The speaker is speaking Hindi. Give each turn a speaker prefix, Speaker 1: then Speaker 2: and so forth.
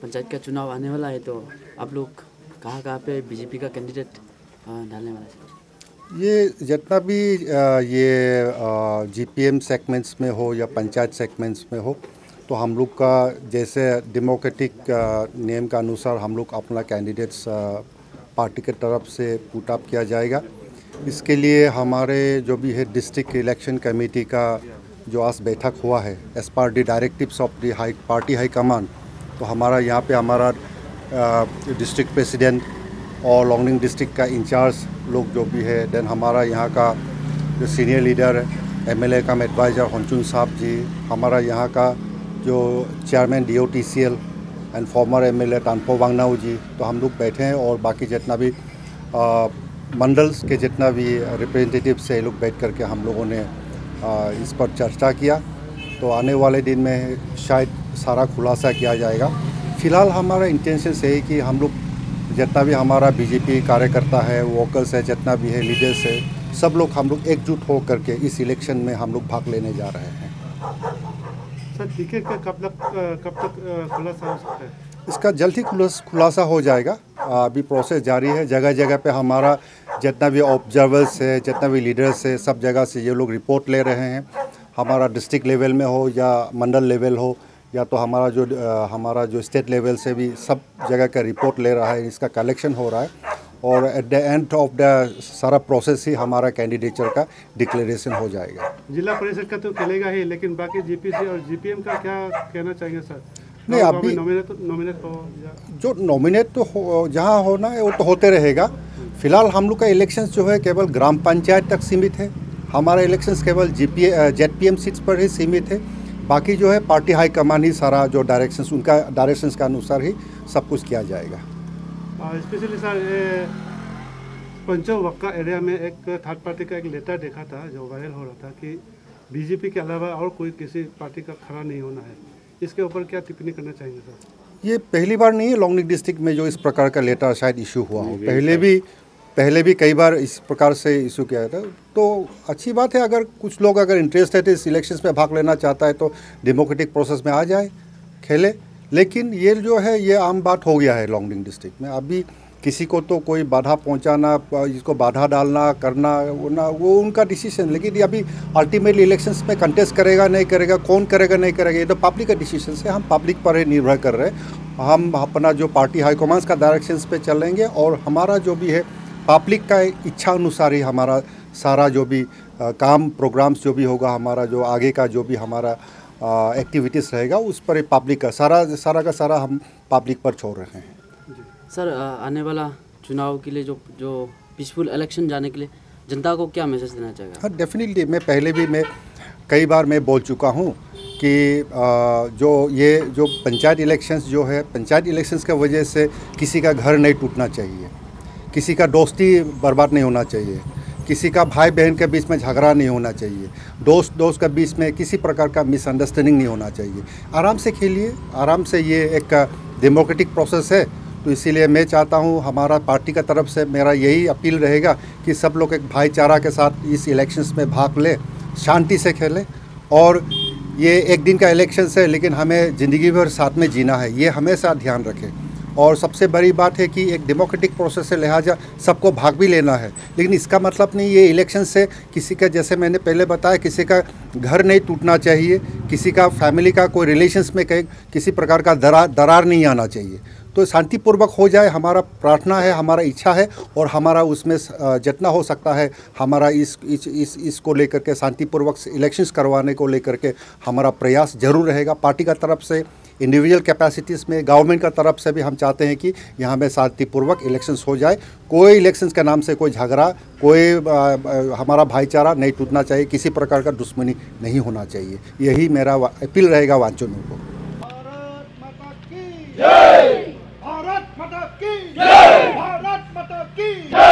Speaker 1: पंचायत का चुनाव आने वाला है, तो आप लोग कहाँ पे बीजेपी का कैंडिडेट डालने वाला है?
Speaker 2: ये जितना भी ये जीपीएम सेगमेंट्स में हो या पंचायत सेगमेंट्स में हो, तो हम लोग का जैसे डेमोक्रेटिक नियम का अनुसार हम लोग अपना कैंडिडेट्स पार्टी के तरफ से पुट अप किया जाएगा। इसके लिए हमारे जो भी है डिस्ट्रिक्ट इलेक्शन कमेटी का जो आज बैठक हुआ है as per the directives of the party high command, तो हमारा यहाँ पे हमारा डिस्ट्रिक्ट प्रेसिडेंट और लोंगडिंग डिस्ट्रिक्ट का इंचार्ज लोग जो भी है, देन हमारा यहाँ का जो सीनियर लीडर एमएलए का एडवाइज़र होंचुन साहब जी, हमारा यहाँ का जो chairman DOTCL and former MLA Tanpo Wangnau ji, तो हम लोग बैठे हैं और बाकी जितना भी मंडल्स के जितना भी रिप्रेजेंटेटिव से लोग बैठ करके हम लोगों ने इस पर चर्चा किया। तो आने वाले दिन में शायद सारा खुलासा किया जाएगा। फ़िलहाल हमारा इंटेंशन से है कि हम लोग जितना भी हमारा बीजेपी कार्यकर्ता है, वोकर्स है, जितना भी है, लीडर्स है, सब लोग हम लोग एकजुट हो करके इस इलेक्शन में हम लोग भाग लेने जा रहे हैं।
Speaker 3: सर, टिकट का कब तक खुलासा हो सकता है?
Speaker 2: इसका जल्द ही खुलासा हो जाएगा। अभी प्रोसेस जारी है। जगह जगह पे हमारा जितना भी ऑब्जर्वर्स है, जितना भी लीडर्स है, सब जगह से ये लोग रिपोर्ट ले रहे हैं। हमारा डिस्ट्रिक्ट लेवल में हो या मंडल लेवल हो या तो हमारा जो स्टेट लेवल से भी सब जगह का रिपोर्ट ले रहा है, इसका कलेक्शन हो रहा है और at the end of the सारा प्रोसेस ही हमारा कैंडिडेचर का डिक्लेरेशन हो जाएगा।
Speaker 3: जिला परिषद का तो खेलेगा ही, लेकिन बाकी जीपीसी और जीपीएम का क्या कहना चाहेंगे सर?
Speaker 2: नहीं, अभी
Speaker 3: नॉमिनेट हो
Speaker 2: जो नॉमिनेट तो जहाँ होना है वो तो होते रहेगा। फिलहाल हम लोग का इलेक्शंस जो है केवल ग्राम पंचायत तक सीमित है। हमारा इलेक्शंस केवल ZPM सीट्स पर ही सीमित है। बाकी जो है पार्टी हाई कमान ही सारा जो डायरेक्शंस, उनका डायरेक्शंस के अनुसार ही सब कुछ किया जाएगा।
Speaker 3: स्पेशली सर, पंचवक्का एरिया में एक थर्ड पार्टी का एक लेटर देखा था जो वायरल हो रहा था कि बीजेपी के अलावा और कोई किसी पार्टी का खड़ा नहीं होना है। इसके ऊपर क्या टिप्पणी करना चाहेंगे सर?
Speaker 2: ये पहली बार नहीं है लोंगडिंग डिस्ट्रिक्ट में जो इस प्रकार का लेटर शायद इशू हुआ हो। पहले भी कई बार इस प्रकार से इशू किया था। तो अच्छी बात है, अगर कुछ लोग अगर इंटरेस्ट है तो इस इलेक्शंस में भाग लेना चाहता है तो डेमोक्रेटिक प्रोसेस में आ जाए, खेले। लेकिन ये जो है ये आम बात हो गया है लोंगडिंग डिस्ट्रिक्ट में। अभी किसी को तो कोई बाधा पहुंचाना, इसको बाधा डालना करना वो उनका डिसीजन। लेकिन ये अभी अल्टीमेटली इलेक्शंस में कंटेस्ट करेगा नहीं करेगा, कौन करेगा नहीं करेगा, ये तो पब्लिक का डिसीजन है। हम पब्लिक पर ही निर्भर कर रहे हैं। हम अपना जो पार्टी हाईकमांड का डायरेक्शंस पे चलेंगे और हमारा जो भी है पब्लिक का इच्छा अनुसार ही हमारा सारा जो भी काम प्रोग्राम्स जो भी होगा, हमारा जो आगे का जो भी हमारा एक्टिविटीज़ रहेगा उस पर ही पब्लिक का सारा हम पब्लिक पर छोड़ रहे हैं।
Speaker 1: सर, आने वाला चुनाव के लिए जो पीसफुल इलेक्शन जाने के लिए जनता को क्या मैसेज देना चाहेगा?
Speaker 2: हाँ, डेफिनेटली मैं कई बार मैं बोल चुका हूँ कि जो पंचायत इलेक्शंस जो है, पंचायत इलेक्शंस की वजह से किसी का घर नहीं टूटना चाहिए, किसी का दोस्ती बर्बाद नहीं होना चाहिए, किसी का भाई बहन के बीच में झगड़ा नहीं होना चाहिए, दोस्त के बीच में किसी प्रकार का मिसअंडरस्टैंडिंग नहीं होना चाहिए। आराम से खेलिए, आराम से, ये एक डेमोक्रेटिक प्रोसेस है। तो इसीलिए मैं चाहता हूँ, हमारा पार्टी का तरफ से मेरा यही अपील रहेगा कि सब लोग एक भाईचारा के साथ इस इलेक्शंस में भाग लें, शांति से खेलें। और ये एक दिन का इलेक्शन है, लेकिन हमें ज़िंदगी भर साथ में जीना है, ये हमेशा ध्यान रखें। और सबसे बड़ी बात है कि एक डेमोक्रेटिक प्रोसेस से लिहाजा सबको भाग भी लेना है, लेकिन इसका मतलब नहीं ये इलेक्शन से किसी का, जैसे मैंने पहले बताया, किसी का घर नहीं टूटना चाहिए, किसी का फैमिली का कोई रिलेशंस में किसी प्रकार का दरार नहीं आना चाहिए। तो शांतिपूर्वक हो जाए, हमारा प्रार्थना है, हमारा इच्छा है और हमारा उसमें जितना हो सकता है हमारा इसको लेकर के शांतिपूर्वक इलेक्शंस करवाने को लेकर के हमारा प्रयास जरूर रहेगा। पार्टी का तरफ से, इंडिविजुअल कैपेसिटीज़ में, गवर्नमेंट का तरफ से भी हम चाहते हैं कि यहाँ में शांतिपूर्वक इलेक्शंस हो जाए। कोई इलेक्शंस के नाम से कोई झगड़ा, कोई हमारा भाईचारा नहीं टूटना चाहिए, किसी प्रकार का दुश्मनी नहीं होना चाहिए। यही मेरा अपील रहेगा वांचनों को।
Speaker 4: भारत माता की जय! भारत माता की जय!